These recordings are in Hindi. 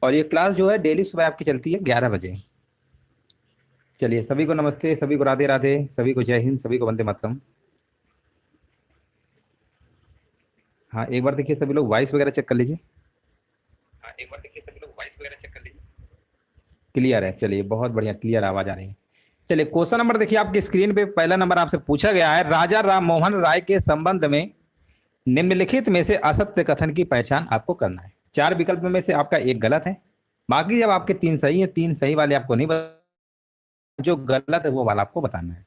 और ये क्लास जो है डेली सुबह आपकी चलती है 11 बजे। चलिए, सभी को नमस्ते, सभी को राधे राधे, सभी को जय हिंद, सभी को वंदे मातरम। हाँ, एक बार देखिए सभी लोग वॉइस वगैरह चेक कर लीजिए। हाँ, एक बार देखिए सभी लोग वॉइस वगैरह चेक कर लीजिए। क्लियर है, चलिए बहुत बढ़िया, क्लियर आवाज आ रही है। चलिए, क्वेश्चन नंबर देखिए आपकी स्क्रीन पे। पहला नंबर आपसे पूछा गया है, राजा राम मोहन राय के संबंध में निम्नलिखित में से असत्य कथन की पहचान आपको करना है। चार विकल्प में से आपका एक गलत है, बाकी जब आपके तीन सही है, तीन सही वाले आपको नहीं बता, जो गलत है वो वाला आपको बताना है।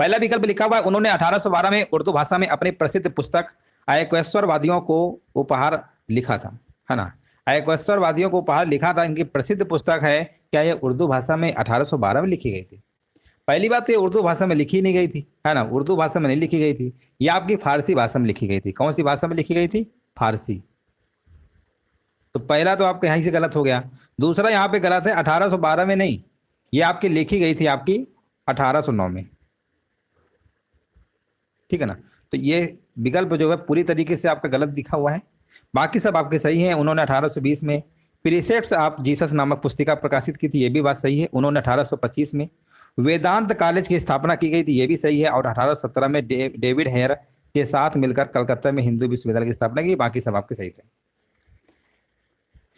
पहला विकल्प लिखा हुआ है, उन्होंने 1812 में उर्दू भाषा में अपनी प्रसिद्ध पुस्तक अयक्वेश्वरवादियों को उपहार लिखा था, है ना। अयक्वेश्वरवादियों को उपहार लिखा था, इनकी प्रसिद्ध पुस्तक है। क्या ये उर्दू भाषा में 1812 में लिखी गई थी? पहली बात तो ये उर्दू भाषा में लिखी नहीं गई थी, है ना, उर्दू भाषा में नहीं लिखी गई थी। ये आपकी फारसी भाषा में लिखी गई थी। कौन सी भाषा में लिखी गई थी? फारसी। तो पहला तो आपके यहीं से गलत हो गया। दूसरा यहाँ पे गलत है, 1812 में नहीं, ये आपकी लिखी गई थी आपकी 1809 में। ठीक है ना। तो ये विकल्प जो है पूरी तरीके से आपका गलत दिखा हुआ है, बाकी सब आपके सही हैं। उन्होंने 1820 में प्रीसेप्ट्स ऑफ जीसस नामक पुस्तिका प्रकाशित की थी, ये भी बात सही है। उन्होंने 1825 में वेदांत कॉलेज की स्थापना की गई थी, ये भी सही है। और 1817 में डेविड हेयर के साथ मिलकर कलकत्ता में हिंदू विश्वविद्यालय की स्थापना की, बाकी सब आपके सही थे।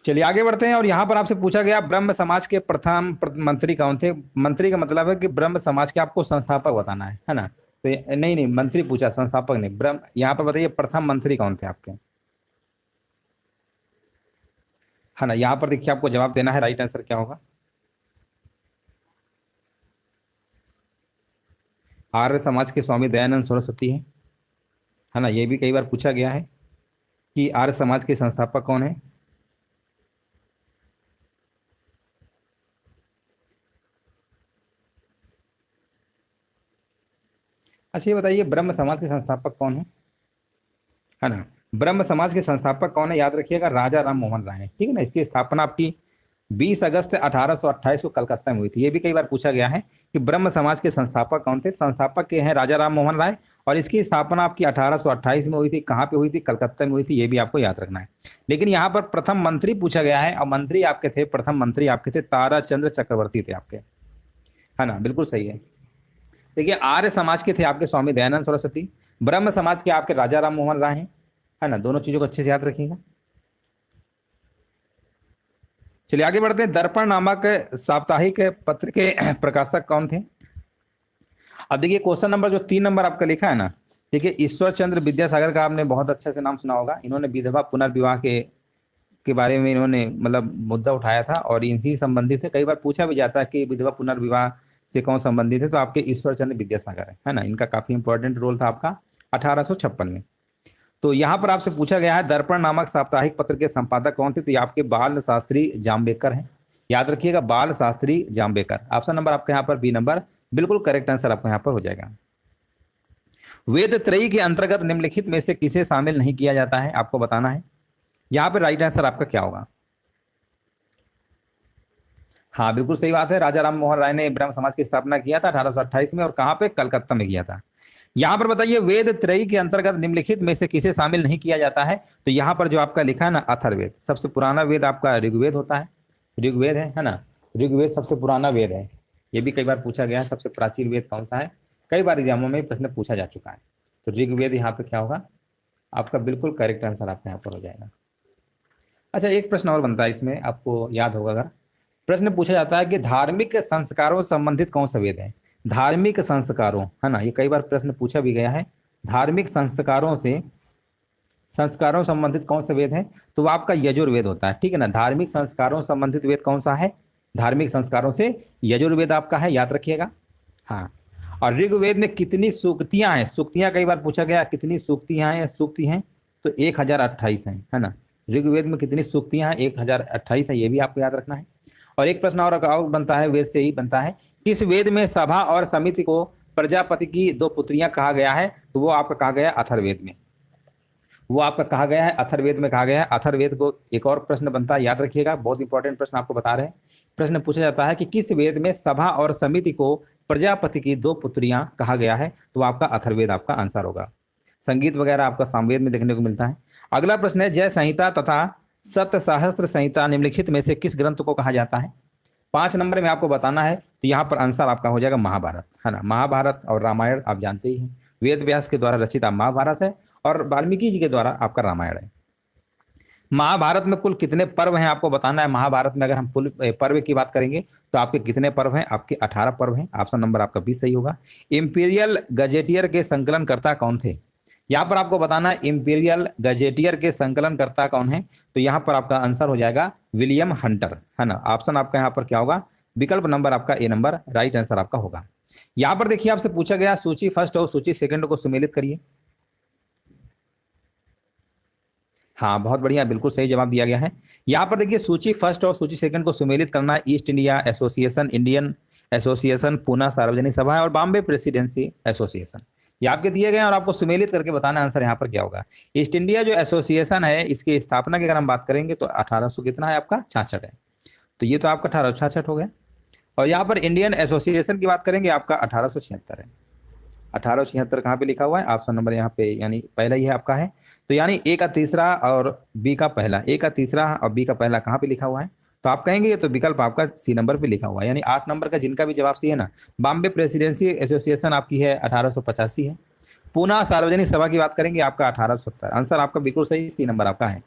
चलिए आगे बढ़ते हैं। और यहाँ पर आपसे पूछा गया, ब्रह्म समाज के प्रथम मंत्री कौन थे? मंत्री का मतलब है कि ब्रह्म समाज के आपको संस्थापक बताना है ना। तो नहीं नहीं, मंत्री पूछा, संस्थापक नहीं। ब्रह्म यहाँ पर बताइए प्रथम मंत्री कौन थे आपके, है ना। यहाँ पर देखिए आपको जवाब देना है, राइट आंसर क्या होगा? आर्य समाज के स्वामी दयानंद सरस्वती है ना। ये भी कई बार पूछा गया है कि आर्य समाज के संस्थापक कौन है। अच्छा, ये बताइए ब्रह्म समाज के संस्थापक कौन है ना। ब्रह्म समाज के संस्थापक कौन है? याद रखिएगा, राजा राम मोहन राय है। ठीक है ना। इसकी स्थापना आपकी 20 अगस्त 1828 को कलकत्ता में हुई थी। ये भी कई बार पूछा गया है कि ब्रह्म समाज के संस्थापक कौन थे। संस्थापक के हैं राजा राम मोहन राय, और इसकी स्थापना आपकी 1828 में हुई थी। कहाँ पे हुई थी? कलकत्ता में हुई थी। ये भी आपको याद रखना है। लेकिन यहाँ पर प्रथम मंत्री पूछा गया है, और मंत्री आपके थे, प्रथम मंत्री आपके थे ताराचंद्र चक्रवर्ती थे आपके, है ना। बिल्कुल सही है। देखिए, आर्य समाज के थे आपके स्वामी दयानंद सरस्वती, ब्रह्म समाज के आपके राजा राम मोहन राय हैं, है ना। दोनों चीजों को अच्छे से याद रखिएगा। चलिए आगे बढ़ते हैं। दर्पण नामक साप्ताहिक पत्र के प्रकाशक कौन थे? अब देखिए क्वेश्चन नंबर जो 3 नंबर आपका लिखा है ना, देखिए ईश्वर चंद्र विद्यासागर का आपने बहुत अच्छे से नाम सुना होगा। इन्होंने विधवा पुनर्विवाह के बारे में इन्होंने मतलब मुद्दा उठाया था, और इनसे संबंधित है। कई बार पूछा भी जाता है कि विधवा पुनर्विवाह से कौन संबंधित है, तो आपके ईश्वर चंद्र विद्यासागर है ना। इनका काफी इंपॉर्टेंट रोल था आपका 1856 में। तो यहाँ पर आपसे पूछा गया है, दर्पण नामक साप्ताहिक पत्र के संपादक कौन थे? तो ये आपके बाल शास्त्री जाम्बेकर हैं। याद रखिएगा, बाल शास्त्री जाम्बेकर। ऑप्शन नंबर आपका यहाँ पर बी नंबर बिल्कुल करेक्ट आंसर आपका यहाँ पर हो जाएगा। वेद त्रयी के अंतर्गत निम्नलिखित में से किसे शामिल नहीं किया जाता है, आपको बताना है। यहाँ पर राइट आंसर आपका क्या होगा? हाँ, बिल्कुल सही बात है। राजा राम मोहन राय ने ब्रह्म समाज की स्थापना किया था 1828 में, और कहाँ पे? कलकत्ता में किया था। यहाँ पर बताइए, वेद त्रयी के अंतर्गत निम्नलिखित में से किसे शामिल नहीं किया जाता है? तो यहाँ पर जो आपका लिखा है ना, अथर्ववेद। सबसे पुराना वेद आपका ऋग्वेद होता है, ऋग्वेद है ना। ऋग्वेद सबसे पुराना वेद है। ये भी कई बार पूछा गया है, सबसे प्राचीन वेद कौन सा है। कई बार एग्जामों में प्रश्न पूछा जा चुका है। तो ऋग्वेद यहाँ पे क्या होगा? आपका बिल्कुल करेक्ट आंसर आपका यहाँ पर हो जाएगा। अच्छा, एक प्रश्न और बनता है इसमें, आपको याद होगा अगर। प्रश्न पूछा जाता है कि धार्मिक संस्कारों से संबंधित कौन सा वेद है? धार्मिक संस्कारों, है ना, ये कई बार प्रश्न पूछा भी गया है। धार्मिक संस्कारों संबंधित कौन सा वेद है? तो वो आपका यजुर्वेद होता है। ठीक है ना। धार्मिक संस्कारों संबंधित वेद कौन सा है? धार्मिक संस्कारों से यजुर्वेद आपका है, याद रखिएगा। हाँ। और ऋग्वेद में कितनी सूक्तियां हैं? सूक्तियां कई बार पूछा गया, कितनी सूक्तियां हैं? सूक्ति हैं तो 1028 हैं, है ना। ऋग्वेद में कितनी सूक्तियां हैं? 1028 है, ये भी आपको याद रखना है। और एक प्रश्न और बनता है, वेद से ही बनता है। किस वेद में सभा और समिति को प्रजापति की दो पुत्रियां कहा गया है? तो वो आपका कहा गया है अथर्ववेद में। वो आपका कहा गया है अथर्ववेद में कहा गया है। अथर्ववेद को एक और प्रश्न बनता है, याद रखिएगा, बहुत इंपॉर्टेंट प्रश्न आपको बता रहे हैं। प्रश्न पूछा जाता है कि किस वेद में सभा और समिति को प्रजापति की दो पुत्रियां कहा गया है? तो आपका अथर्ववेद आपका आंसर होगा। संगीत वगैरह आपका सामवेद में देखने को मिलता है। अगला प्रश्न है, जय संहिता तथा सत्य सहस्त्र संहिता निम्नलिखित में से किस ग्रंथ को कहा जाता है? 5 नंबर में आपको बताना है, तो यहाँ पर आंसर आपका हो जाएगा महाभारत, है ना। महाभारत और रामायण आप जानते ही हैं, वेद व्यास के द्वारा रचित महाभारत है और वाल्मीकि जी के द्वारा आपका रामायण है। महाभारत में कुल कितने पर्व हैं आपको बताना है। महाभारत में अगर हम कुल पर्व की बात करेंगे तो आपके कितने पर्व हैं? आपके 18 पर्व हैं। ऑप्शन नंबर आपका 20 सही होगा। इंपीरियल गजेटियर के संकलनकर्ता कौन थे? यहाँ पर आपको बताना है इंपीरियल गजेटियर के संकलनकर्ता कौन है, तो यहाँ पर आपका आंसर हो जाएगा विलियम हंटर, है ना। ऑप्शन आपका यहाँ पर क्या होगा? विकल्प नंबर आपका ए नंबर राइट आंसर आपका होगा। यहाँ पर देखिए आपसे पूछा गया सूची फर्स्ट और सूची सेकंड को सुमेलित करिए। हाँ बहुत बढ़िया, बिल्कुल सही जवाब दिया गया है। यहाँ पर देखिए सूची फर्स्ट और सूची सेकंड को सुमेलित करना, east India association, Indian association, Poona सार्वजनिक सभा और बॉम्बे प्रेसिडेंसी एसोसिएशन, ये आपके दिए गए हैं और आपको सुमेलित करके बताना आंसर यहाँ पर क्या होगा। ईस्ट इंडिया जो एसोसिएशन है इसकी स्थापना की अगर हम बात करेंगे तो 1800 कितना है आपका 66 है, तो ये तो आपका 1866 हो गया। और यहाँ पर इंडियन एसोसिएशन की बात करेंगे आपका 1876 है। 1876 कहाँ पे लिखा हुआ है? ऑप्शन नंबर यहाँ पे यानी पहला ही है आपका है, तो यानी ए का तीसरा और बी का पहला, ए का तीसरा और बी का पहला कहाँ पे लिखा हुआ है? तो आप कहेंगे ये तो विकल्प आपका सी नंबर पे लिखा हुआ है, यानी 8 नंबर का जिनका भी जवाब सी है ना। बॉम्बे प्रेसिडेंसी एसोसिएशन आपकी है 1885 है। पूना सार्वजनिक सभा की बात करेंगे आपका 1870। आंसर आपका बिल्कुल सही, सी नंबर आपका है।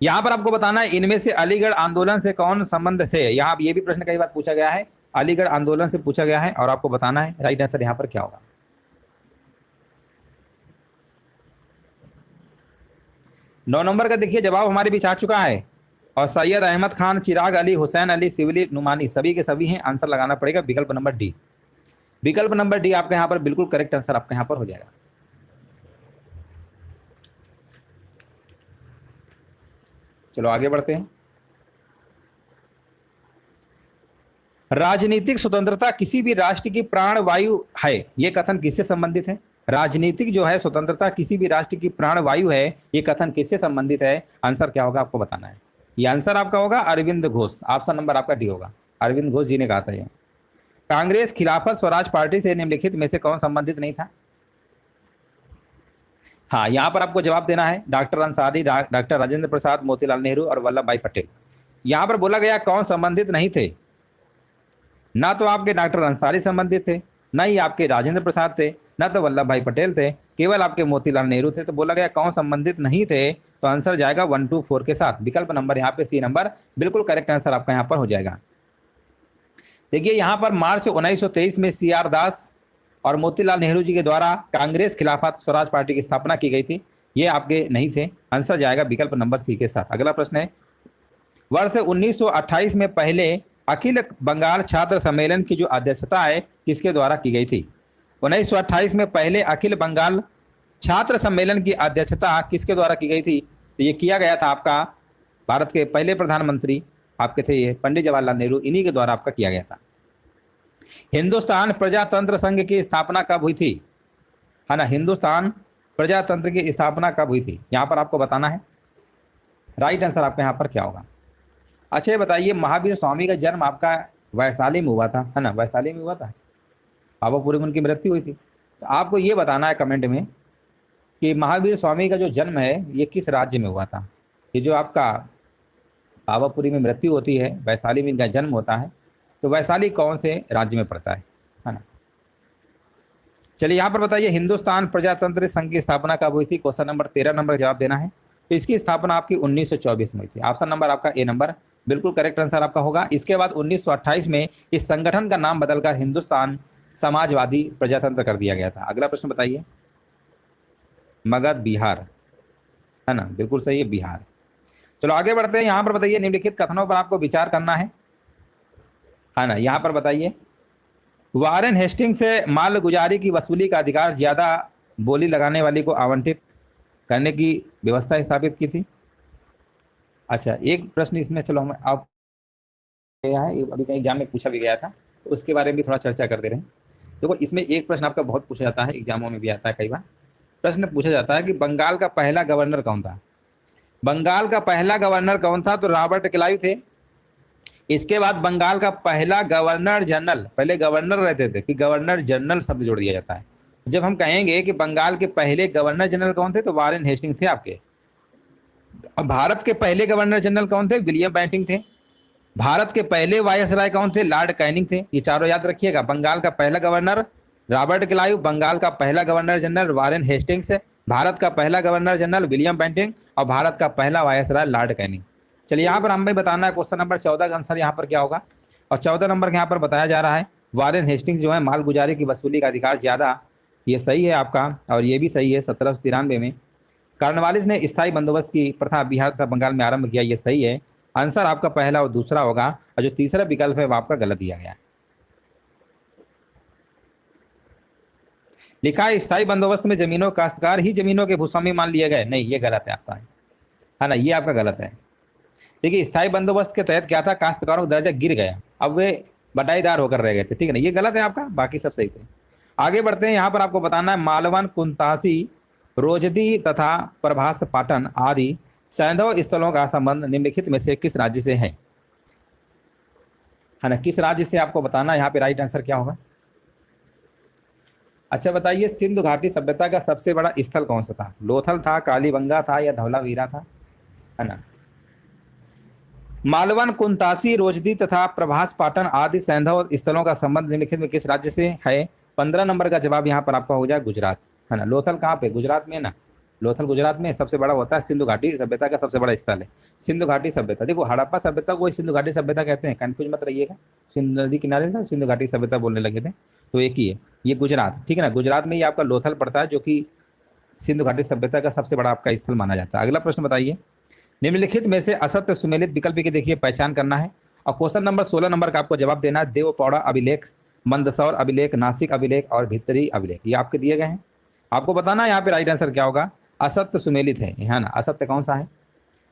यहाँ पर आपको बताना है इनमें से अलीगढ़ आंदोलन से कौन संबंध थे। यहाँ ये भी प्रश्न कई बार पूछा गया है, अलीगढ़ आंदोलन से पूछा गया है और आपको बताना है राइट आंसर यहाँ पर क्या होगा। 9 नंबर का देखिए जवाब हमारे बीच आ चुका है और सैयद अहमद खान, चिराग अली, हुसैन अली, सिवली नुमानी सभी के सभी हैं। आंसर लगाना पड़ेगा विकल्प नंबर डी। विकल्प नंबर डी आपका यहाँ पर बिल्कुल करेक्ट आंसर आपका यहाँ पर हो जाएगा। चलो आगे बढ़ते हैं। राजनीतिक स्वतंत्रता किसी भी राष्ट्र की प्राण वायु है, ये कथन किससे संबंधित है? राजनीतिक जो है स्वतंत्रता किसी भी राष्ट्र की प्राण वायु है, ये कथन किससे संबंधित है? आंसर क्या होगा आपको बताना है। ये आंसर आपका होगा अरविंद घोष, ऑप्शन नंबर आपका डी होगा। अरविंद घोष जी ने कहा था ये। कांग्रेस खिलाफत स्वराज पार्टी से निम्नलिखित में से कौन संबंधित नहीं था? हाँ यहाँ पर आपको जवाब देना है डॉक्टर अंसारी, डॉक्टर राजेंद्र प्रसाद, मोतीलाल नेहरू और वल्लभ भाई पटेल। यहाँ पर बोला गया कौन संबंधित नहीं थे, ना तो आपके डॉक्टर अंसारी संबंधित थे, ना ही आपके राजेंद्र प्रसाद थे, ना तो वल्लभ भाई पटेल थे, केवल आपके मोतीलाल नेहरू थे। तो बोला गया कौन संबंधित नहीं थे, तो आंसर जाएगा 1, 2, 4 के साथ। विकल्प नंबर यहाँ पे सी नंबर बिल्कुल करेक्ट आंसर आपका यहाँ पर हो जाएगा। देखिए यहाँ पर मार्च 1923 में CR दास और मोतीलाल नेहरू जी के द्वारा कांग्रेस खिलाफत स्वराज पार्टी की स्थापना की गई थी, ये आपके नहीं थे। आंसर जाएगा विकल्प नंबर सी के साथ। अगला प्रश्न है, वर्ष 1928 में पहले अखिल बंगाल छात्र सम्मेलन की जो अध्यक्षता है किसके द्वारा की गई थी? 1928 में पहले अखिल बंगाल छात्र सम्मेलन की अध्यक्षता किसके द्वारा की गई थी? तो ये किया गया था आपका भारत के पहले प्रधानमंत्री आपके थे ये पंडित जवाहरलाल नेहरू, इन्हीं के द्वारा आपका किया गया था। हिंदुस्तान प्रजातंत्र संघ की स्थापना कब हुई थी? है ना, हिंदुस्तान प्रजातंत्र की स्थापना कब हुई थी, यहाँ पर आपको बताना है। राइट आंसर आपका यहाँ पर क्या होगा? अच्छा ये बताइए महावीर स्वामी का जन्म आपका वैशाली में हुआ था, है ना, वैशाली में हुआ था, पावापुरी में उनकी मृत्यु हुई थी। तो आपको ये बताना है कमेंट में कि महावीर स्वामी का जो जन्म है ये किस राज्य में हुआ था। ये जो आपका पावापुरी में मृत्यु होती है, वैशाली में इनका जन्म होता है, तो वैशाली कौन से राज्य में पड़ता है ना। चलिए यहाँ पर बताइए हिंदुस्तान प्रजातंत्र संघ की स्थापना कब हुई थी? क्वेश्चन नंबर 13 नंबर जवाब देना है। तो इसकी स्थापना आपकी 1924 में हुई थी। ऑप्शन नंबर आपका ए नंबर बिल्कुल करेक्ट आंसर आपका होगा। इसके बाद 1928 में इस संगठन का नाम बदलकर हिंदुस्तान समाजवादी प्रजातंत्र कर दिया गया था। अगला प्रश्न बताइए, मगध बिहार, है ना, बिल्कुल सही है बिहार। चलो आगे बढ़ते हैं। यहाँ पर बताइए निम्नलिखित कथनों पर आपको विचार करना है ना। यहाँ पर बताइए वारेन हेस्टिंग से माल गुजारी की वसूली का अधिकार ज्यादा बोली लगाने वाली को आवंटित करने की व्यवस्था स्थापित की थी। अच्छा एक प्रश्न इसमें चलो हम आप अभी कहीं एग्जाम में पूछा भी गया था, तो उसके बारे में भी थोड़ा चर्चा कर दे रहे हैं। देखो इसमें एक प्रश्न आपका बहुत पूछा जाता है, एग्जामों में भी आता है, कई बार प्रश्न पूछा जाता है कि बंगाल का पहला गवर्नर कौन था। बंगाल का पहला गवर्नर कौन था? तो रॉबर्ट क्लाइव थे। इसके बाद बंगाल का पहला गवर्नर जनरल, पहले गवर्नर रहते थे कि गवर्नर जनरल शब्द जोड़ दिया जाता है। जब हम कहेंगे कि बंगाल के पहले गवर्नर जनरल कौन थे, तो वारेन हेस्टिंग थे आपके। अब भारत के पहले गवर्नर जनरल कौन थे? विलियम बेंटिंक थे। भारत के पहले वायसराय कौन थे? लॉर्ड कैनिंग थे। ये चारों याद रखिएगा। बंगाल का पहला गवर्नर रॉबर्ट क्लाइव, बंगाल का पहला गवर्नर जनरल वारेन हेस्टिंग्स है, भारत का पहला गवर्नर जनरल विलियम बेंटिंक और भारत का पहला वायसराय लॉर्ड कैनिंग। चलिए यहाँ पर हमें बताना है क्वेश्चन नंबर 14 का आंसर यहाँ पर क्या होगा। और 14 नंबर के यहाँ पर बताया जा रहा है वारेन हेस्टिंग्स जो है मालगुजारी की वसूली का अधिकार ज्यादा, ये सही है आपका। और ये भी सही है 1793 में। कार्नवालिस ने स्थायी बंदोबस्त की प्रथा बिहार तथा बंगाल में आरंभ किया, ये सही है। आंसर आपका पहला और दूसरा होगा। और जो तीसरा विकल्प है वो आपका गलत दिया गया है। लिखा है स्थायी बंदोबस्त में जमीनों काश्तकार ही जमीनों के भूस्वामी मान लिए गए, नहीं ये गलत है आपका, है ना, ये आपका गलत है। देखिए स्थायी बंदोबस्त के तहत क्या था, काश्तकारों का दर्जा गिर गया, अब वे बटाईदार होकर रह गए थे, ठीक है ना, ये गलत है आपका, बाकी सब सही थे। आगे बढ़ते हैं। यहाँ पर आपको बताना है मालवन, कुंतासी, रोजदी तथा प्रभास पाटन आदि सैंधव स्थलों का संबंध निम्नलिखित में से किस राज्य से है ना, किस राज्य से आपको बताना है। यहाँ पे राइट आंसर क्या होगा। अच्छा बताइए सिंधु घाटी सभ्यता का सबसे बड़ा स्थल कौन सा था? लोथल था, कालीबंगा था या धौलावीरा था, है ना। मालवन, कुंतासी, रोजदी तथा प्रभास पाटन आदि सैंधव स्थलों का संबंध निम्नलिखित में किस राज्य से है? 15 नंबर का जवाब यहाँ पर आपका हो जाए गुजरात, है ना। लोथल कहाँ पे? गुजरात में ना, लोथल गुजरात में सबसे बड़ा होता है। सिंधु घाटी सभ्यता का सबसे बड़ा स्थल है सिंधु घाटी सभ्यता। देखो हड़प्पा सभ्यता को सिंधु घाटी सभ्यता कहते हैं, कंफ्यूज मत रहिएगा। सिंधु नदी किनारे से सिंधु घाटी सभ्यता बोलने लगे थे, तो एक ही है ये गुजरात, ठीक है ना। गुजरात में ही आपका लोथल पड़ता है जो कि सिंधु घाटी सभ्यता का सबसे बड़ा आपका स्थल माना जाता है। अगला प्रश्न बताइए निम्नलिखित में से असत्य सुमेलित विकल्प की देखिए पहचान करना है। और क्वेश्चन नंबर 16 नंबर का आपको जवाब देना है। देवपौड़ा अभिलेख, मंदसौर अभिलेख, नासिक अभिलेख और भितरी अभिलेख, ये आपके दिए गए हैं। आपको बताना है यहाँ पे राइट आंसर क्या होगा। असत्य सुमेलित है ना, असत्य कौन सा है?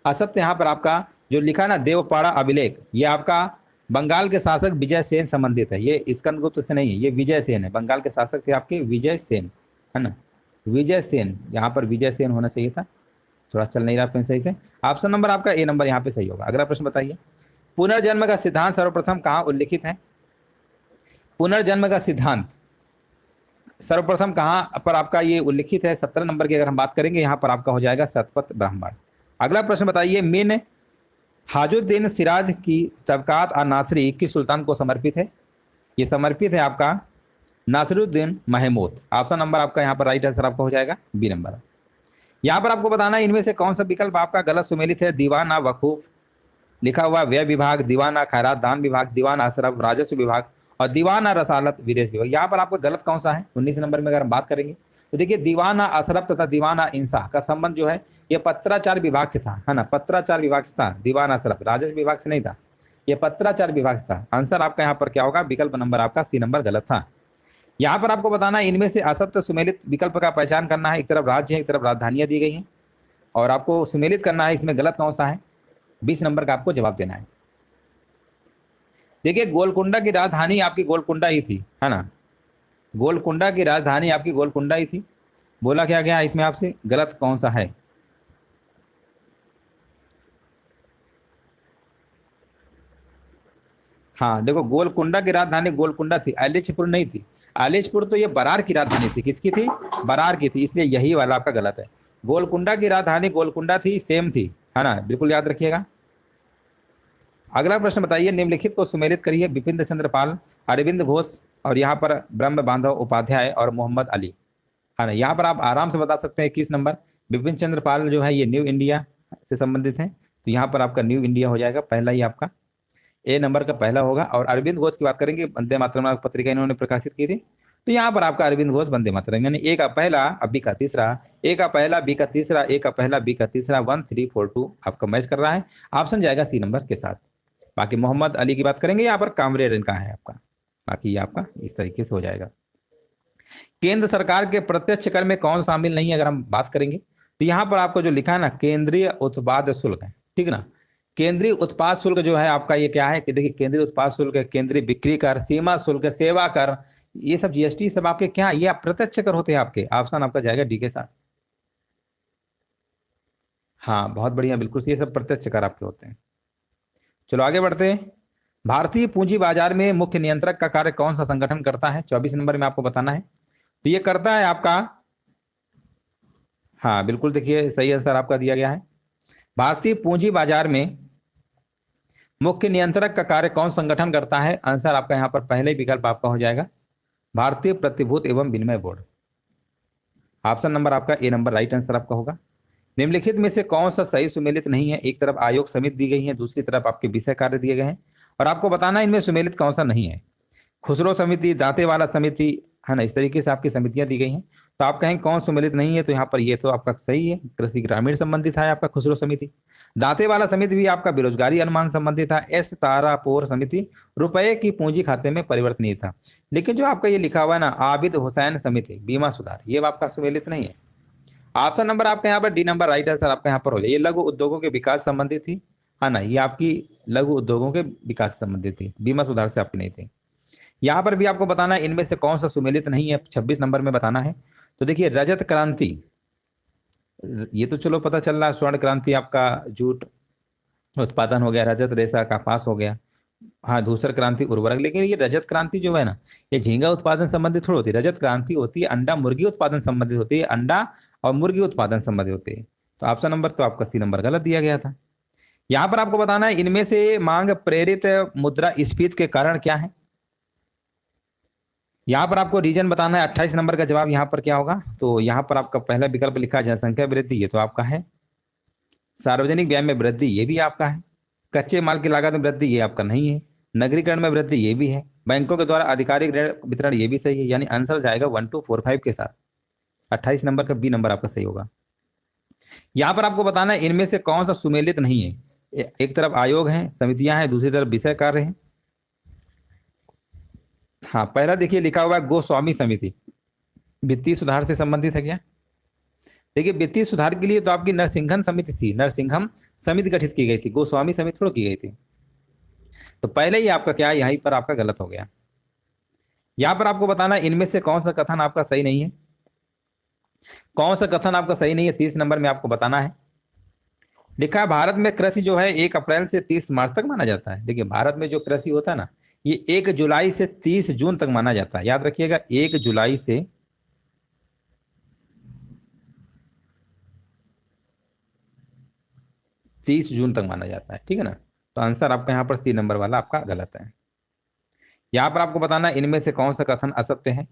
असत्य यहाँ पर आपका जो लिखा ना देवपाड़ा अभिलेख, ये आपका बंगाल के शासक विजय सेन संबंधित है, ये स्कंदगुप्त से नहीं है, ये विजय सेन है। बंगाल के शासक थे आपके विजय सेन, है ना, विजय सेन, यहाँ पर विजय सेन होना चाहिए था, थोड़ा चल नहीं रहा पेन सही से। ऑप्शन नंबर आपका ए नंबर यहाँ पे सही होगा। अगला प्रश्न बताइए पुनर्जन्म का सिद्धांत सर्वप्रथम कहाँ उल्लिखित है? पुनर्जन्म का सिद्धांत सर्वप्रथम कहाँ पर आपका ये उल्लिखित है? 17 नंबर की अगर हम बात करेंगे यहाँ पर आपका हो जाएगा शतपथ ब्राह्मण। अगला प्रश्न बताइए मिन हाजुद्दीन सिराज की तबकात और नासरी किस सुल्तान को समर्पित है? ये समर्पित है आपका नासिरुद्दीन महमूद। ऑप्शन नंबर आपका यहाँ पर राइट आंसर आपका हो जाएगा बी नंबर। यहाँ पर आपको बताना है इनमें से कौन सा विकल्प आपका गलत सुमेलित है। दीवाना वकूफ लिखा हुआ व्यय विभाग, दीवाना खैरात दान विभाग, दीवान अशरफ राजस्व विभाग और दीवाना रसालत विदेश विभाग। यहाँ पर आपको गलत कौन सा है? 19 नंबर में अगर हम बात करेंगे तो देखिए दीवाना अशरफ तथा दीवाना इंसा का संबंध जो है ये पत्राचार विभाग से था, है ना, पत्राचार विभाग से था। दीवाना अशरफ राजस्व विभाग से नहीं था, ये पत्राचार विभाग से था। आंसर आपका यहाँ पर क्या होगा? विकल्प नंबर आपका सी नंबर गलत था। यहाँ पर आपको बताना है इनमें से असत्य सुमेलित विकल्प का पहचान करना है। एक तरफ राज्य है, एक तरफ राजधानियां दी गई हैं और आपको सुमेलित करना है इसमें गलत कौन सा है। 20 नंबर का आपको जवाब देना है। देखिए गोलकुंडा की राजधानी आपकी गोलकुंडा ही थी, है ना, गोलकुंडा की राजधानी आपकी गोलकुंडा ही थी। बोला क्या गया इसमें आपसे, गलत कौन सा है? हाँ देखो गोलकुंडा की राजधानी गोलकुंडा थी, आलिचपुर नहीं थी। आलिचपुर तो ये बरार की राजधानी थी। किसकी थी? बरार की थी, इसलिए यही वाला आपका गलत है। गोलकुंडा की राजधानी गोलकुंडा थी, सेम थी, है ना, बिल्कुल याद रखिएगा। अगला प्रश्न बताइए निम्नलिखित को सुमेलित करिए। विपिन चंद्र पाल, अरविंद घोष और यहाँ पर ब्रह्म बांधव उपाध्याय और मोहम्मद अली, है ना। यहाँ पर आप आराम से बता सकते हैं 21 नंबर। विपिन चंद्र पाल जो है ये न्यू इंडिया से संबंधित है, तो यहाँ पर आपका न्यू इंडिया हो जाएगा, पहला ही आपका ए नंबर का पहला होगा। और अरविंद घोष की बात करेंगे, वंदे मातरम पत्रिका इन्होंने प्रकाशित की थी, तो यहाँ पर आपका अरविंद घोष वंदे मातरम, यानी ए का पहला अब बी का तीसरा, ए का पहला बी का तीसरा, ए का पहला बी का तीसरा, 1 3 4 2 आपका मैच कर रहा है। ऑप्शन जाएगा सी नंबर के साथ। बाकी मोहम्मद अली की बात करेंगे, यहाँ पर कामरेड इनका है आपका, बाकी ये आपका इस तरीके से हो जाएगा। केंद्र सरकार के प्रत्यक्ष कर में कौन शामिल नहीं है अगर हम बात करेंगे तो यहाँ पर आपको जो लिखा है ना केंद्रीय उत्पाद शुल्क है, ठीक है ना। केंद्रीय उत्पाद शुल्क जो है आपका ये क्या है कि देखिए केंद्रीय उत्पाद शुल्क, केंद्रीय बिक्री कर, सीमा शुल्क, सेवा कर, ये सब जीएसटी सब आपके क्या, ये आप प्रत्यक्ष कर होते हैं आपके। ऑप्शन आपका जाएगा डी के साथ। हाँ बहुत बढ़िया, बिल्कुल ये सब प्रत्यक्ष कर आपके होते हैं। चलो आगे बढ़ते हैं। भारतीय पूंजी बाजार में मुख्य नियंत्रक का कार्य कौन सा संगठन करता है? 24 नंबर में आपको बताना है। तो ये करता है आपका, हाँ बिल्कुल देखिए सही आंसर आपका दिया गया है। भारतीय पूंजी बाजार में मुख्य नियंत्रक का कार्य कौन संगठन करता है? आंसर आपका यहाँ पर पहले विकल्प आपका हो जाएगा भारतीय प्रतिभूति एवं विनिमय बोर्ड। ऑप्शन नंबर आपका ए नंबर राइट आंसर आपका होगा। निम्नलिखित में से कौन सा सही सुमेलित नहीं है? एक तरफ आयोग समिति दी गई है, दूसरी तरफ आपके विषय कार्य दिए गए हैं और आपको बताना है इनमें सुमेलित कौन सा नहीं है। खुसरो समिति, दांतेवाला समिति, है ना, इस तरीके से आपकी समितियां दी गई हैं। तो आप कहें कौन सुमेलित नहीं है, तो यहाँ पर ये तो आपका सही है, कृषि ग्रामीण संबंधित है आपका खुसरो समिति। दांतेवाला समिति भी आपका बेरोजगारी अनुमान संबंधित था। एस तारापोर समिति रुपए की पूंजी खाते में परिवर्तनीय था। लेकिन जो आपका ये लिखा हुआ है ना आबिद हुसैन समिति बीमा सुधार, ये आपका सुमेलित नहीं है। ऑप्शन नंबर आपका यहाँ पर डी नंबर राइट आंसर आपका यहाँ पर हो जाए। ये लघु उद्योगों के विकास संबंधित थी, है ना, ये आपकी लघु उद्योगों के विकास संबंधित थी, बीमा सुधार से आपकी नहीं थी। यहाँ पर भी आपको बताना है इनमें से कौन सा सुमेलित नहीं है, 26 नंबर में बताना है। तो देखिए रजत क्रांति, ये तो चलो पता चल रहा है, स्वर्ण क्रांति आपका जूट उत्पादन हो गया, रजत रेशा कपास हो गया, हाँ, धूसर क्रांति उर्वरक। लेकिन ये रजत क्रांति जो है ना, ये झींगा उत्पादन संबंधित थोड़ी होती है। रजत क्रांति होती है अंडा मुर्गी उत्पादन संबंधित होती है, अंडा और मुर्गी उत्पादन संबंधित होती है। तो ऑप्शन नंबर तो आपका सी नंबर गलत दिया गया था। यहाँ पर आपको बताना है इनमें से मांग प्रेरित मुद्रास्फीति के कारण क्या है। यहाँ पर आपको रीजन बताना है। 28 नंबर का जवाब यहाँ पर क्या होगा? तो यहाँ पर आपका पहला विकल्प लिखा है जनसंख्या वृद्धि, ये तो आपका है। सार्वजनिक व्यय में वृद्धि, ये भी आपका है। कच्चे माल की लागत में वृद्धि, ये आपका नहीं है। नगरीकरण में वृद्धि, ये भी है। बैंकों के द्वारा आधिकारिक ऋण वितरण, ये भी सही है। यानी आंसर जाएगा 1 2 4 5 के साथ। 28 नंबर का बी नंबर आपका सही होगा। यहाँ पर आपको बताना है इनमें से कौन सा सुमेलित नहीं है। एक तरफ आयोग है, समितियां हैं, दूसरी तरफ विषय कार्य है। हाँ, पहला देखिए लिखा हुआ है गोस्वामी समिति, वित्तीय सुधार से संबंधित है क्या? देखिए वित्तीय सुधार के लिए तो आपकी नरसिंघन समिति थी, नरसिंघम समिति गठित की गई थी, गोस्वामी समिति थोड़ी की गई थी। तो पहले ही आपका क्या, यहीं पर आपका गलत हो गया। यहां पर आपको बताना है इनमें से कौन सा कथन आपका सही नहीं है। कौन सा कथन आपका सही नहीं है 30 नंबर में आपको बताना है। लिखा है भारत में कृषि जो है 1 अप्रैल से 30 मार्च तक माना जाता है। देखिए भारत में जो कृषि होता है ना, ये 1 जुलाई से 30 जून तक माना जाता है। याद रखिएगा 1 जुलाई से 30 जून तक माना जाता है, ठीक है ना। तो आंसर आपका यहाँ पर सी नंबर वाला आपका गलत है। यहाँ पर आपको बताना है इनमें से कौन सा कथन असत्य है।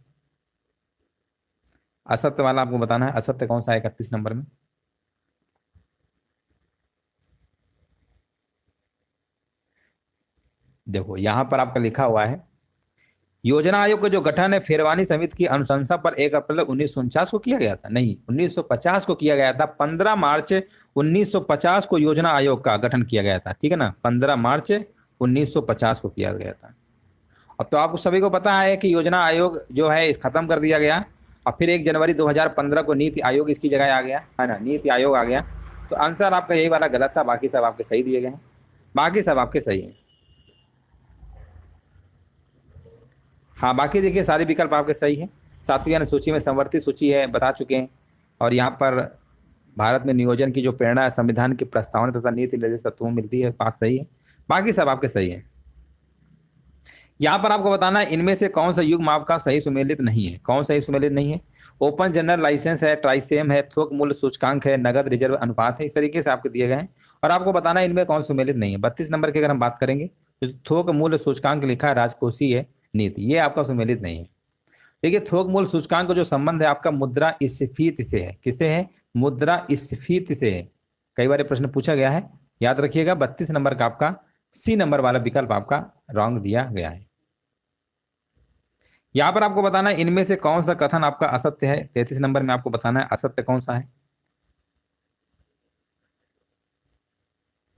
असत्य वाला आपको बताना है, असत्य कौन सा है 31 नंबर में। देखो यहाँ पर आपका लिखा हुआ है योजना आयोग का जो गठन है फेरवानी समिति की अनुशंसा पर 1 अप्रैल 1949 को किया गया था। नहीं, 1950 को किया गया था। 15 मार्च 1950 को योजना आयोग का गठन किया गया था, ठीक है ना। 15 मार्च 1950 को किया गया था। अब तो आपको सभी को पता है कि योजना आयोग जो है इस खत्म कर दिया गया और फिर 1 जनवरी 2015 को नीति आयोग इसकी जगह आ गया, है ना, नीति आयोग आ गया। तो आंसर आपका यही वाला गलत था, बाकी सब आपके सही दिए गए हैं। बाकी सब आपके सही हैं। हाँ, बाकी देखिए सारे विकल्प आपके सही हैं। सातवीं अनुसूची में संवर्धित सूची है, बता चुके हैं। और यहाँ पर भारत में नियोजन की जो प्रेरणा है संविधान की प्रस्तावना तथा नीति निर्देश तत्वों में मिलती है, बात सही है। बाकी सब आपके सही है। यहाँ पर आपको बताना है इनमें से कौन सा युग्म आपका सही सुमेलित नहीं है। कौन सही सुमेलित नहीं है? ओपन जनरल लाइसेंस है, ट्राइसेम है, थोक मूल्य सूचकांक है, नगद रिजर्व अनुपात है, इस तरीके से आपके दिए गए हैं। और आपको बताना है इनमें कौन सुमेलित नहीं है। 32 नंबर की अगर हम बात करेंगे तो थोक मूल्य सूचकांक लिखा है राजकोषीय नीति, ये आपका सुमेलित नहीं है। देखिए थोक मूल्य सूचकांक का जो संबंध है आपका मुद्रा स्फीति से है। किससे है? मुद्रा स्फीति से है। कई बार प्रश्न पूछा गया है, याद रखिएगा। 32 नंबर का आपका सी नंबर वाला विकल्प आपका रॉन्ग दिया गया है। यहां पर आपको बताना है इनमें से कौन सा कथन आपका असत्य है। 33 नंबर में आपको बताना है असत्य कौन सा है।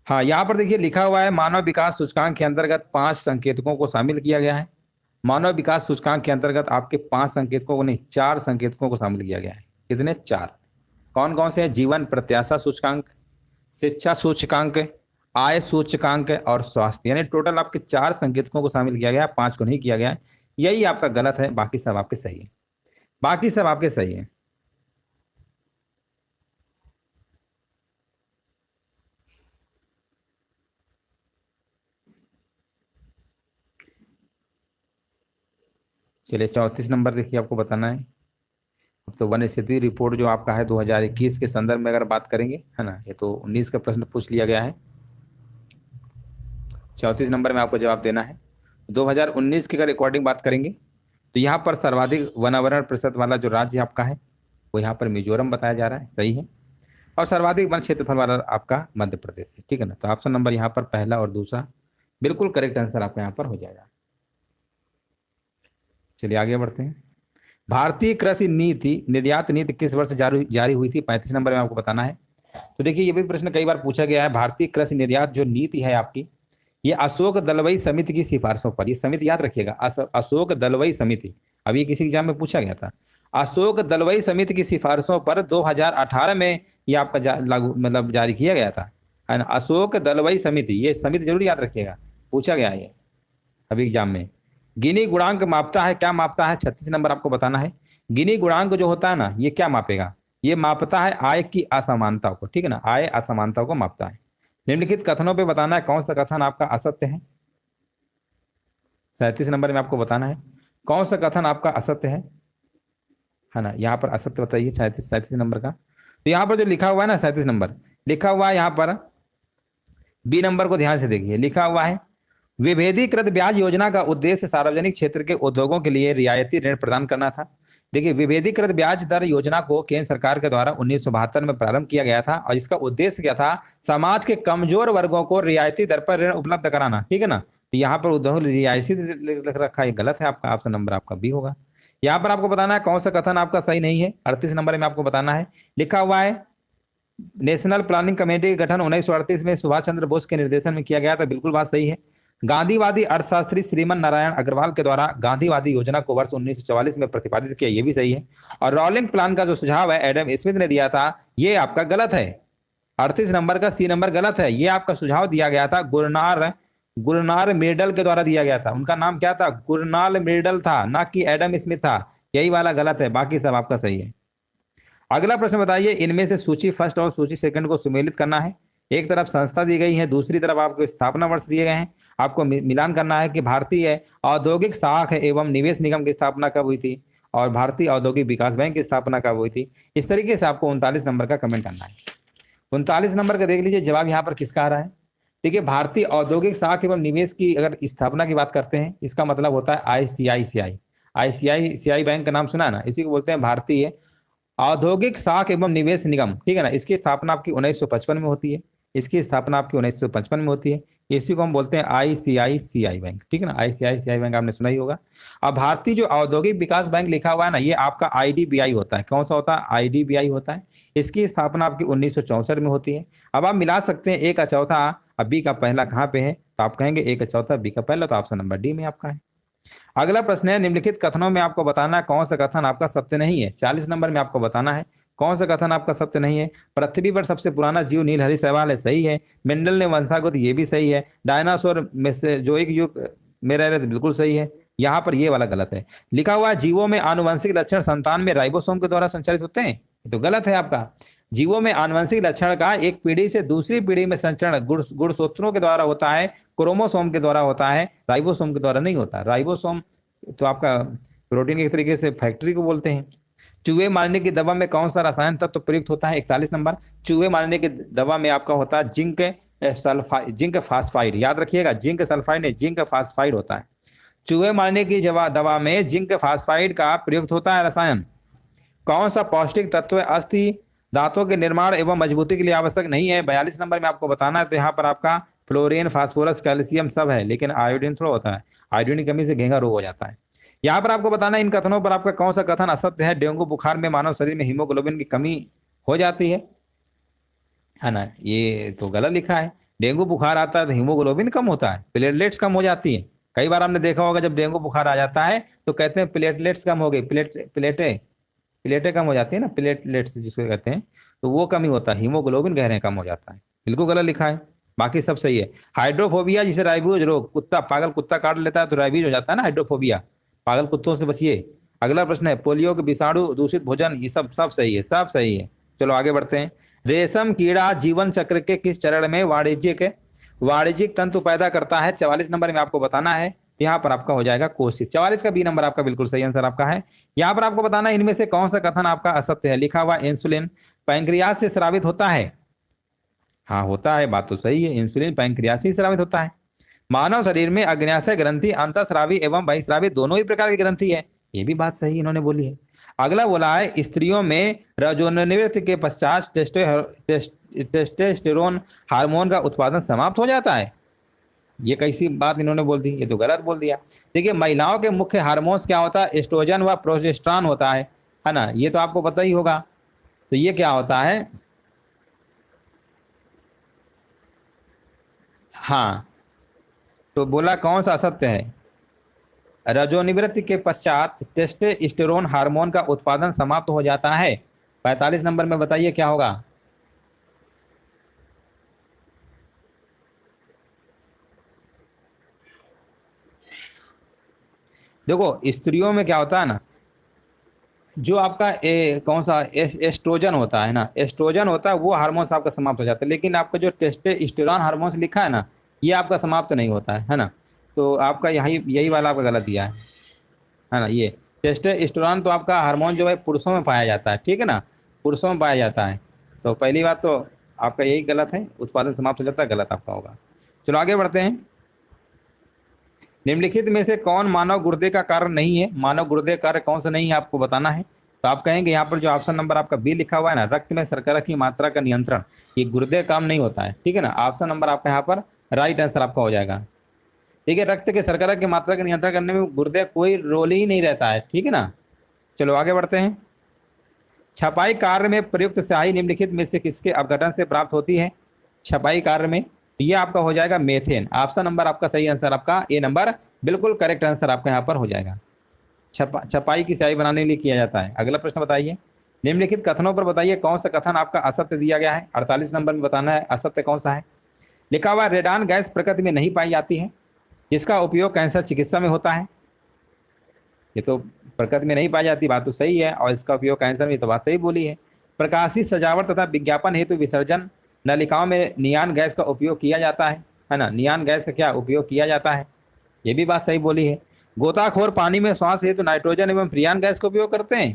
हाँ, यहां पर देखिए लिखा हुआ है मानव विकास सूचकांक के अंतर्गत 5 संकेतकों को शामिल किया गया है। मानव विकास सूचकांक के अंतर्गत आपके 5 संकेतकों को नहीं, 4 संकेतकों को शामिल किया गया है। कितने? 4। कौन कौन से हैं? जीवन प्रत्याशा सूचकांक, शिक्षा सूचकांक, आय सूचकांक और स्वास्थ्य। यानी टोटल आपके 4 संकेतकों को शामिल किया गया है, 5 को नहीं किया गया है। यही आपका गलत है, बाकी सब आपके सही है। बाकी सब आपके सही है। चलिए 34 नंबर देखिए आपको बताना है। तो वन स्थिति रिपोर्ट जो आपका है 2021 के संदर्भ में अगर बात करेंगे, है ना, ये तो 19 का प्रश्न पूछ लिया गया है। 34 नंबर में आपको जवाब देना है। 2019 की अगर अकॉर्डिंग बात करेंगे तो यहाँ पर सर्वाधिक वनावरण प्रतिशत वाला जो राज्य आपका है वो यहाँ पर मिजोरम बताया जा रहा है, सही है। और सर्वाधिक वन क्षेत्रफल वाला आपका मध्य प्रदेश है, ठीक है ना। तो ऑप्शन नंबर यहाँ पर पहला और दूसरा बिल्कुल करेक्ट आंसर आपका यहाँ पर हो जाएगा। चलिए आगे बढ़ते हैं। भारतीय कृषि नीति निर्यात नीति किस वर्ष जारी हुई थी? 35 नंबर में आपको बताना है। तो देखिए ये भी प्रश्न कई बार पूछा गया है। भारतीय कृषि निर्यात जो नीति है आपकी, ये अशोक दलवई समिति की सिफारिशों पर, ये समिति याद रखिएगा, अशोक दलवई समिति, अभी किसी एग्जाम में पूछा गया था। अशोक दलवई समिति की सिफारिशों पर 2018 में ये आपका लागू मतलब जारी किया गया था, है ना। अशोक दलवई समिति, ये समिति जरूर याद रखिएगा, पूछा गया है ये अभी एग्जाम में। गिनी गुणांक मापता है, क्या मापता है? 36 नंबर आपको बताना है। गिनी गुणांक जो होता है ना, ये क्या मापेगा? ये मापता है आय की असमानता को, ठीक है ना, आय असमानता को मापता है। निम्नलिखित कथनों पे बताना है कौन सा कथन आपका असत्य है। 37 नंबर में आपको बताना है कौन सा कथन आपका असत्य है ना। यहाँ पर असत्य बताइए 37 नंबर का। तो यहाँ पर जो लिखा हुआ है ना 37 नंबर लिखा हुआ है, यहाँ पर बी नंबर को ध्यान से देखिए, लिखा हुआ है विभेदीकृत ब्याज योजना का उद्देश्य सार्वजनिक क्षेत्र के उद्योगों के लिए रियायती ऋण प्रदान करना था। देखिए विभेदीकृत ब्याज दर योजना को केंद्र सरकार के द्वारा 1972 में प्रारंभ किया गया था और इसका उद्देश्य क्या था? समाज के कमजोर वर्गों को रियायती दर पर ऋण उपलब्ध कराना, ठीक है ना। तो यहाँ पर उद्योग रियायती लिख रखा है, गलत है आपका, ऑप्शन नंबर आपका बी होगा। यहाँ पर आपको बताना है कौन सा कथन आपका सही नहीं है। 38 नंबर में आपको बताना है, लिखा हुआ है नेशनल प्लानिंग कमेटी का गठन 1938 में सुभाष चंद्र बोस के निर्देशन में किया गया था, बिल्कुल बात सही है। गांधीवादी अर्थशास्त्री श्रीमन नारायण अग्रवाल के द्वारा गांधीवादी योजना को वर्ष 1944 में प्रतिपादित किया, ये भी सही है। और रोलिंग प्लान का जो सुझाव है एडम स्मिथ ने दिया था, ये आपका गलत है। 38 नंबर का सी नंबर गलत है। ये आपका सुझाव दिया गया था गुरनार मिर्डल के द्वारा दिया गया था। उनका नाम क्या था? गुरनाल मिर्डल था, ना कि एडम स्मिथ था। यही वाला गलत है, बाकी सब आपका सही है। अगला प्रश्न बताइए, इनमें से सूची फर्स्ट और सूची सेकंड को सुमेलित करना है। एक तरफ संस्था दी गई है, दूसरी तरफ आपको स्थापना वर्ष दिए गए हैं। आपको मिलान करना है कि भारतीय औद्योगिक साख एवं निवेश निगम की स्थापना कब हुई थी और भारतीय औद्योगिक विकास बैंक की स्थापना कब हुई थी। इस तरीके से आपको 39 नंबर का कमेंट करना है। 39 नंबर का देख लीजिए जवाब यहाँ पर किसका आ रहा है। देखिए भारतीय औद्योगिक साख एवं निवेश की अगर स्थापना की बात करते हैं, इसका मतलब होता है आईसीआईसीआई बैंक का नाम सुना है ना, इसी को बोलते हैं भारतीय औद्योगिक साख एवं निवेश निगम, ठीक है ना। इसकी स्थापना आपकी 1955 में होती है। इसकी स्थापना आपकी 1955 में होती है। इसी को हम बोलते हैं आईसीआईसीआई बैंक, ठीक है ना। आईसीआईसीआई बैंक आपने सुना ही होगा। अब भारतीय जो औद्योगिक विकास बैंक लिखा हुआ है ना, ये आपका आईडीबीआई होता है। कौन सा होता है? आईडीबीआई होता है। इसकी स्थापना आपकी 1964 में होती है। अब आप मिला सकते हैं ए का चौथा अब बी का पहला कहाँ पे है, तो आप कहेंगे ए का चौथा बी का पहला, तो ऑप्शन नंबर डी में आपका है। अगला प्रश्न है, निम्नलिखित कथनों में आपको बताना है कौन सा कथन आपका सत्य नहीं है। 40 नंबर में आपको बताना है कौन सा कथन आपका सत्य नहीं है। पृथ्वी पर सबसे पुराना जीव नीलहरी शैवाल है, सही है। मेंडल ने वंशागत, ये भी सही है। डायनासोर में से जो एक युग में रह रहे थे, बिल्कुल सही है। यहाँ पर ये वाला गलत है। लिखा हुआ है जीवों में आनुवंशिक लक्षण संतान में राइबोसोम के द्वारा संचालित होते हैं, तो गलत है आपका। जीवों में आनुवंशिक लक्षण का एक पीढ़ी से दूसरी पीढ़ी में संचरण गुणसूत्रों के द्वारा होता है, क्रोमोसोम के द्वारा होता है, राइबोसोम के द्वारा नहीं होता। राइबोसोम तो आपका प्रोटीन के एक तरीके से फैक्ट्री को बोलते हैं। चूहे मारने की दवा में कौन सा रसायन तत्व प्रयुक्त होता है? 41 नंबर। चूहे मारने की दवा में आपका होता है जिंक फास्फाइड, याद रखिएगा, जिंक सल्फाइड नहीं, जिंक फास्फाइड होता है। चूहे मारने की दवा में जिंक फास्फाइड का प्रयुक्त होता है रसायन। कौन सा पौष्टिक तत्व अस्थि दांतों के निर्माण एवं मजबूती के लिए आवश्यक नहीं है? 42 नंबर में आपको बताना है। तो यहाँ पर आपका फ्लोरीन, फास्फोरस, कैल्शियम सब है, लेकिन आयोडीन थोड़ा होता है। आयोडीन की कमी से घेंघा रोग हो जाता है। यहाँ पर आपको बताना है इन कथनों पर आपका कौन सा कथन असत्य है। डेंगू बुखार में मानव शरीर में हीमोग्लोबिन की कमी हो जाती है ना, ये तो गलत लिखा है। डेंगू बुखार आता है तो हीमोग्लोबिन कम होता है, प्लेटलेट्स कम हो जाती है। कई बार आपने देखा होगा जब डेंगू बुखार आ जाता है तो कहते हैं प्लेटलेट्स कम हो गई, प्लेटें कम हो जाती है ना, प्लेटलेट्स जिसको कहते हैं, तो वो कमी होता है। हीमोग्लोबिन कह रहे हैं कम हो जाता है, बिल्कुल गलत लिखा है, बाकी सब सही है। हाइड्रोफोबिया जिसे राइबोज रोग, कुत्ता पागल कुत्ता काट लेता है तो राइबीज हो जाता है ना, हाइड्रोफोबिया, पागल कुत्तों से बचिए। अगला प्रश्न है, पोलियो के विषाणु, दूषित भोजन, ये सब सब सही है, सब सही है। चलो आगे बढ़ते हैं। रेशम कीड़ा जीवन चक्र के किस चरण में वाणिज्यिक तंतु पैदा करता है? 44 नंबर में आपको बताना है। यहाँ पर आपका हो जाएगा कोशिश। 44 का बी नंबर आपका बिल्कुल सही आंसर आपका है। यहाँ पर आपको बताना है इनमें से कौन सा कथन आपका असत्य है। लिखा हुआ इंसुलिन पैंक्रियास से स्रावित होता है। हाँ होता है, बात तो सही है, इंसुलिन पैंक्रियास से स्रावित होता है। मानव शरीर में अग्न्याशय ग्रंथि अंतःस्रावी एवं बहिस्रावी दोनों ही प्रकार की ग्रंथि है। ये भी बात सही इन्होंने बोली है। अगला बोला है स्त्रियों में रजोनिवृत्ति के पश्चात टेस्टोस्टेरोन हार्मोन का उत्पादन समाप्त हो जाता है। ये कैसी बात इन्होंने बोल दी, ये तो गलत बोल दिया। देखिए महिलाओं के मुख्य हार्मोन्स क्या होता है, एस्ट्रोजन व प्रोजेस्टेरॉन होता है ना, ये तो आपको पता ही होगा। तो ये क्या होता है, हाँ तो बोला कौन सा असत्य है, रजोनिवृत्ति के पश्चात टेस्टोस्टेरोन हार्मोन का उत्पादन समाप्त हो जाता है। 45 नंबर में बताइए क्या होगा। देखो स्त्रियों में क्या होता है ना, जो आपका कौन सा एस्ट्रोजन होता है ना, एस्ट्रोजन होता है वो हार्मोन्स आपका समाप्त हो जाता है, लेकिन आपका जो टेस्टोस्टेरोन हार्मोन्स लिखा है ना, ये आपका समाप्त नहीं होता है ना। तो आपका यही वाला आपका गलत दिया है ना। ये टेस्टोस्टेरोन तो आपका हार्मोन जो है पुरुषों में पाया जाता है, ठीक है ना, पुरुषों में पाया जाता है। तो पहली बात तो आपका यही गलत है, उत्पादन समाप्त हो जाता है, गलत आपका होगा। चलो आगे बढ़ते हैं। निम्नलिखित में से कौन मानव गुर्दे का कार्य नहीं है, मानव गुर्दे कार्य कौन सा नहीं है आपको बताना है। तो आप कहेंगे यहाँ पर जो ऑप्शन नंबर आपका बी लिखा हुआ है ना, रक्त में शर्करा की मात्रा का नियंत्रण, ये गुर्दे काम नहीं होता है, ठीक है ना। ऑप्शन नंबर आपका यहाँ पर राइट आंसर आपका हो जाएगा। ठीक है, रक्त के शर्करा की मात्रा का नियंत्रण करने में गुर्दे कोई रोल ही नहीं रहता है, ठीक है ना। चलो आगे बढ़ते हैं। छपाई कार्य में प्रयुक्त स्याही निम्नलिखित में से किसके अपघटन से प्राप्त होती है। छपाई कार्य में ये आपका हो जाएगा मेथेन। ऑप्शन नंबर आपका सही आंसर आपका ए नंबर बिल्कुल करेक्ट आंसर आपका यहाँ पर हो जाएगा। छपाई की स्याही बनाने के लिए किया जाता है। अगला प्रश्न बताइए, निम्नलिखित कथनों पर बताइए कौन सा कथन आपका असत्य दिया गया है। 48 नंबर में बताना है असत्य कौन सा है। लिखा हुआ रेडान गैस प्रकृति में नहीं पाई जाती है, जिसका उपयोग कैंसर चिकित्सा में होता है। ये तो प्रकृति में नहीं पाई जाती, बात तो सही है, और इसका उपयोग कैंसर में, तो बात सही बोली है। प्रकाशित सजावट तथा विज्ञापन हेतु विसर्जन नलिकाओं में नियान गैस का उपयोग किया जाता है ना, नियान गैस का क्या उपयोग किया जाता है, ये भी बात सही बोली है। गोताखोर पानी में श्वास हेतु नाइट्रोजन एवं फ्रियान गैस का उपयोग करते हैं।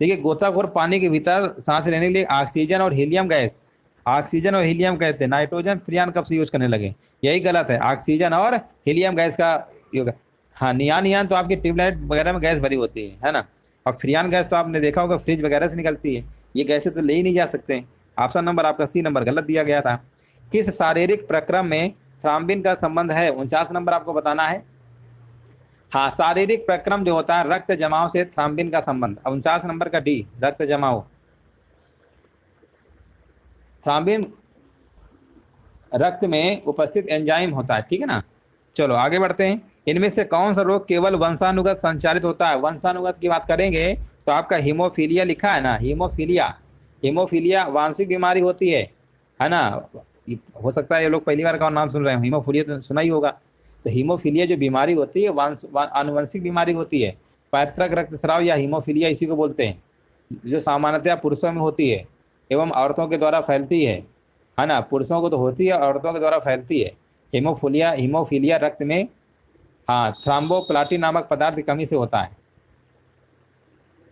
देखिए गोताखोर पानी के भीतर सांस लेने के लिए ऑक्सीजन और हीलियम गैस, ऑक्सीजन और हीलियम कहते हैं, नाइट्रोजन फ्रियान कब से यूज करने लगे, यही गलत है, ऑक्सीजन और हीलियम गैस का योग। हाँ नियान तो आपकी ट्यूबलाइट वगैरह में गैस भरी होती है ना, और फ्रियान गैस तो आपने देखा होगा फ्रिज वगैरह से निकलती है, ये गैसें तो ले ही नहीं जा सकते। ऑप्शन नंबर आपका सी नंबर गलत दिया गया था। किस शारीरिक प्रक्रम में थ्राम्बिन का संबंध है, 49 नंबर आपको बताना है। हाँ शारीरिक प्रक्रम जो होता है रक्त जमाव से थ्राम्बिन का संबंध, 49 नंबर का डी रक्त जमाव। थ्राम्बिन रक्त में उपस्थित एंजाइम होता है, ठीक है ना। चलो आगे बढ़ते हैं। इनमें से कौन सा रोग केवल वंशानुगत संचालित होता है। वंशानुगत की बात करेंगे तो आपका हीमोफीलिया लिखा है ना, हीमोफीलिया, हीमोफीलिया वांशिक बीमारी होती है ना। हो सकता है ये लोग पहली बार का नाम सुन रहे हैं, हीमोफीलिया तो सुना ही होगा। तो हीमोफीलिया जो बीमारी होती है आनुवंशिक बीमारी होती है, पैतृक रक्तस्राव या हीमोफीलिया इसी को बोलते हैं, जो सामान्यतया पुरुषों में होती है एवं औरतों के द्वारा फैलती है ना, पुरुषों को तो होती है औरतों के द्वारा फैलती है। हीमोफीलिया रक्त में हाँ थ्राम्बोप्लाटिन नामक पदार्थ की कमी से होता है।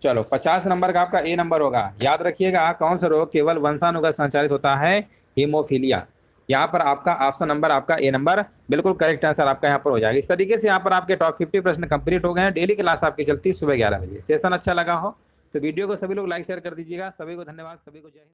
चलो 50 नंबर का आपका ए नंबर होगा। याद रखिएगा कौन सा रोग केवल वंशानुगत संचालित होता है, हीमोफीलिया। यहाँ पर आपका ऑप्शन नंबर आपका ए नंबर बिल्कुल करेक्ट आंसर आपका यहाँ पर हो जाएगा। इस तरीके से यहाँ पर आपके टॉप 50 प्रश्न कंप्लीट हो गए हैं। डेली क्लास आपकी चलती है सुबह 11 बजे। सेशन अच्छा लगा हो तो वीडियो को सभी लोग लाइक शेयर कर दीजिएगा। सभी को धन्यवाद, सभी को जय हिंद।